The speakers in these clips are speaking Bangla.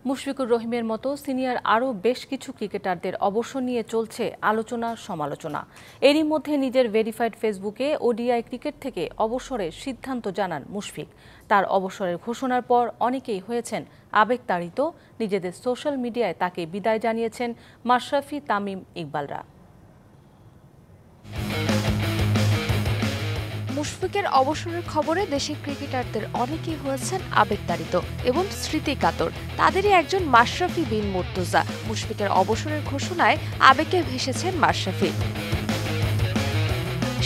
মুশফিকুর রহিমের মতো সিনিয়র আরও বেশ কিছু ক্রিকেটারদের অবসর নিয়ে চলছে আলোচনা সমালোচনা। এরই মধ্যে নিজের ভেরিফাইড ফেসবুকে ওডিআই ক্রিকেট থেকে অবসরের সিদ্ধান্ত জানান মুশফিক। তার অবসরের ঘোষণার পর অনেকেই হয়েছেন আবেগতাড়িত। নিজেদের সোশ্যাল মিডিয়ায় তাকে বিদায় জানিয়েছেন মাশরাফি, তামিম ইকবালরা। মুশফিকের অবসরের খবরে দেশের ক্রিকেটারদের অনেকেই হয়েছেন আবেগতাড়িত এবং স্মৃতিকাতর। তাদেরই একজন মাশরাফি বিন মুর্তজা। মুশফিকের অবসরের ঘোষণায় আবেগে ভেসেছেন মাশরাফি।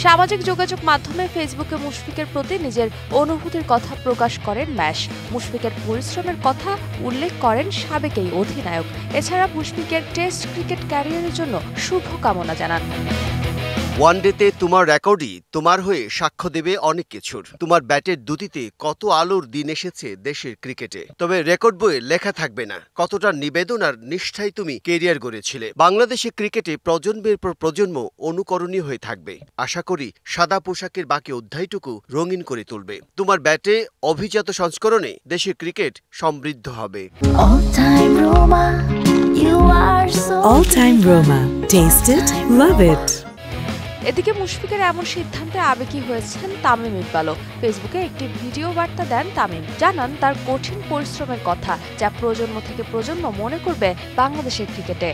সামাজিক যোগাযোগ মাধ্যমে ফেসবুকে মুশফিকের প্রতি নিজের অনুভূতির কথা প্রকাশ করেন ম্যাশ। মুশফিকের পরিশ্রমের কথা উল্লেখ করেন সাবেক এই অধিনায়ক। এছাড়া মুশফিকের টেস্ট ক্রিকেট ক্যারিয়ারের জন্য শুভকামনা জানান। ওয়ানডেতে তোমার রেকর্ডই তোমার হয়ে সাক্ষ্য দেবে অনেক কিছুর। তোমার ব্যাটের দুটিতে কত আলোর দিন এসেছে দেশের ক্রিকেটে, তবে রেকর্ড বইয়ে লেখা থাকবে না কতটা নিবেদন আর নিষ্ঠায় তুমি কেরিয়ার গড়েছিলে। বাংলাদেশে ক্রিকেটে প্রজন্মের পর প্রজন্ম অনুকরণীয় হয়ে থাকবে। আশা করি সাদা পোশাকের বাকি অধ্যায়টুকু রঙিন করে তুলবে। তোমার ব্যাটে অভিজাত সংস্করণে দেশের ক্রিকেট সমৃদ্ধ হবে। All time Roma. Taste it, love it. এদিকে মুশফিকের এমন সিদ্ধান্তে আবেগী হয়েছেন তামিম ইকবালও। ফেসবুকে একটি ভিডিও বার্তা দেন তামিম। জানান তার কঠিন পরিশ্রমের কথা, যা প্রজন্ম থেকে প্রজন্ম মনে করবে বাংলাদেশের ক্রিকেটে।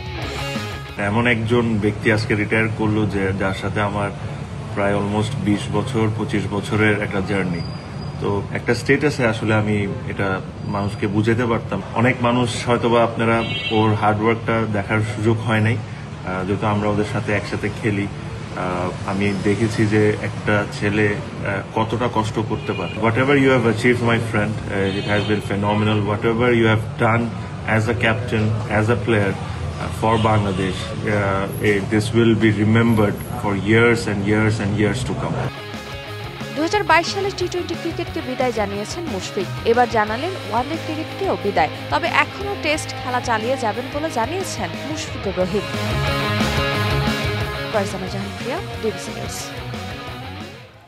এমন একজন ব্যক্তি আজকে রিটায়ার করলো যার সাথে আমার প্রায় অলমোস্ট 20 বছর 25 বছরের একটা জার্নি। তো একটা স্টেটাসে আসলে আমি এটা মানুষকে বুঝাতে পারতাম। অনেক মানুষ হয়তোবা আপনারা ওর হার্ডওয়ার্কটা দেখার সুযোগ হয় নাই, যেহেতু আমরা ওদের সাথে একসাথে খেলি। আমি দেখেছি যে একটা ছেলে কতটা কষ্ট করতে পারে। Whatever you have achieved my friend, it has been phenomenal. Whatever you have done as a captain, as a player for Bangladesh, this will be remembered for years and years and years to come. 2022 সালে টি-20 ক্রিকেটকে বিদায় জানিয়েছেন মুশফিক। এবার জানালেন ওয়ানডে ক্রিকেটকেও বিদায়, তবে এখনও টেস্ট খেলা চালিয়ে যাবেন বলে জানিয়েছেন মুশফিকুর রহিম। ফারজানা জাহান প্রিয়া, ডিবিসি নিউজ।